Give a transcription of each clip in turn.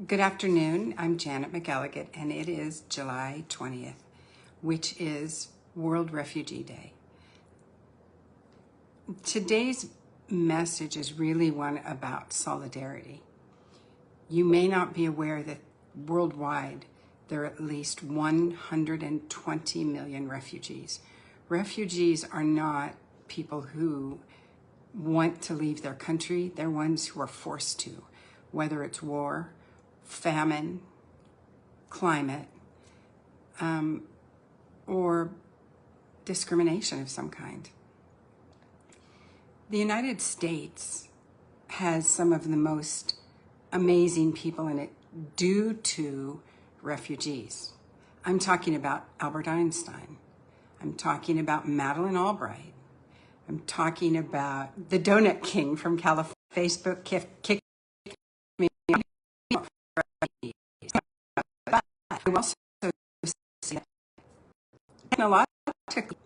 Good afternoon. I'm Janet McElligott, and it is July 20th, which is World Refugee Day. Today's message is really one about solidarity. You may not be aware that worldwide there are at least 120 million refugees. Refugees are not people who want to leave their country. They're ones who are forced to, whether it's war, famine, climate, or discrimination of some kind. The United States has some of the most amazing people in it due to refugees. I'm talking about Albert Einstein. I'm talking about Madeleine Albright. I'm talking about the Donut King from California. Facebook kicked me. But I also see that technologically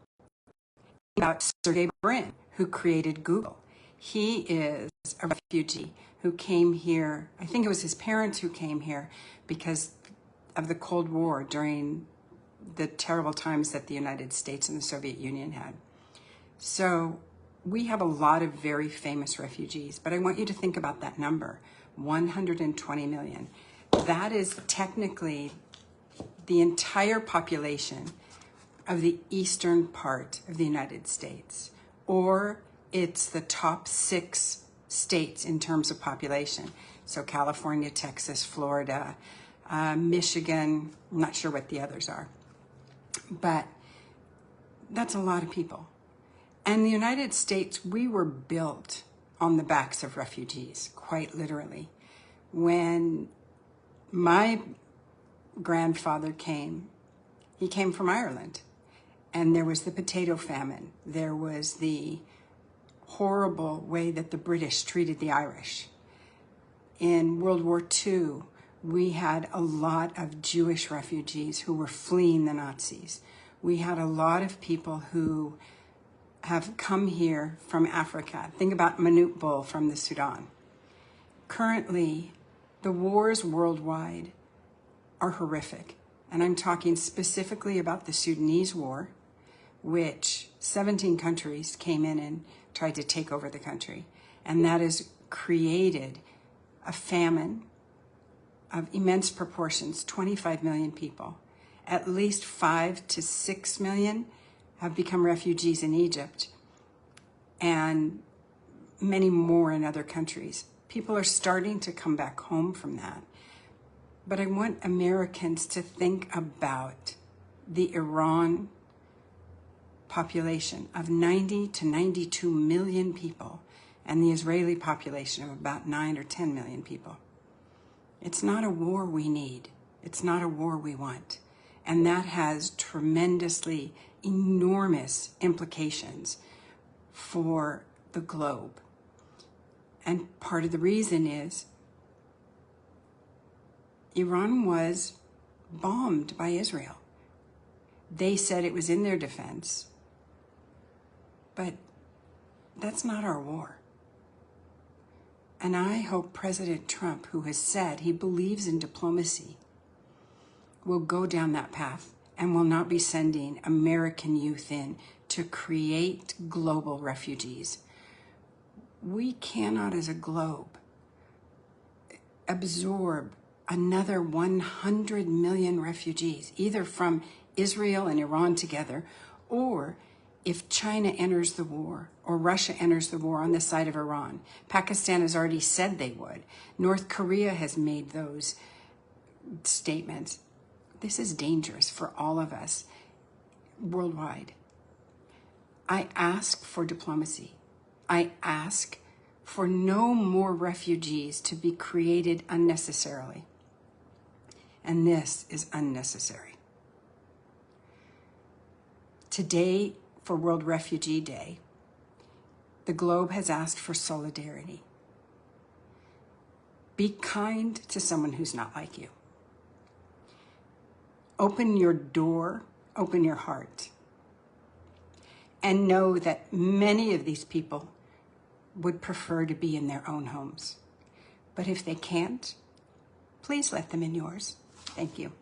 about Sergey Brin, who created Google. He is a refugee who came here. I think it was his parents who came here because of the Cold War during the terrible times that the United States and the Soviet Union had. So we have a lot of very famous refugees, but I want you to think about that number, 120 million. That is technically the entire population of the eastern part of the United States, or it's the top 6 states in terms of population. So California, Texas, Florida, Michigan, I'm not sure what the others are, but that's a lot of people. And the United States, we were built on the backs of refugees, quite literally. When my grandfather came, he came from Ireland, and there was the potato famine. There was the horrible way that the British treated the Irish. In World War II, we had a lot of Jewish refugees who were fleeing the Nazis. We had a lot of people who have come here from Africa. Think about Manute Bol from the Sudan. Currently, the wars worldwide are horrific. And I'm talking specifically about the Sudanese war, which 17 countries came in and tried to take over the country. And that has created a famine of immense proportions, 25 million people. At least 5 to 6 million have become refugees in Egypt, and many more in other countries. People are starting to come back home from that. But I want Americans to think about the Iran population of 90 to 92 million people and the Israeli population of about 9 or 10 million people. It's not a war we need. It's not a war we want. And that has tremendously enormous implications for the globe. And part of the reason is Iran was bombed by Israel. They said it was in their defense, but that's not our war. And I hope President Trump, who has said he believes in diplomacy, will go down that path and will not be sending American youth in to create global refugees. We cannot, as a globe, absorb another 100 million refugees, either from Israel and Iran together, or if China enters the war or Russia enters the war on the side of Iran. Pakistan has already said they would. North Korea has made those statements. This is dangerous for all of us worldwide. I ask for diplomacy. I ask for no more refugees to be created unnecessarily. And this is unnecessary. Today, for World Refugee Day, the globe has asked for solidarity. Be kind to someone who's not like you. Open your door, open your heart, and know that many of these people would prefer to be in their own homes. But if they can't, please let them in yours. Thank you.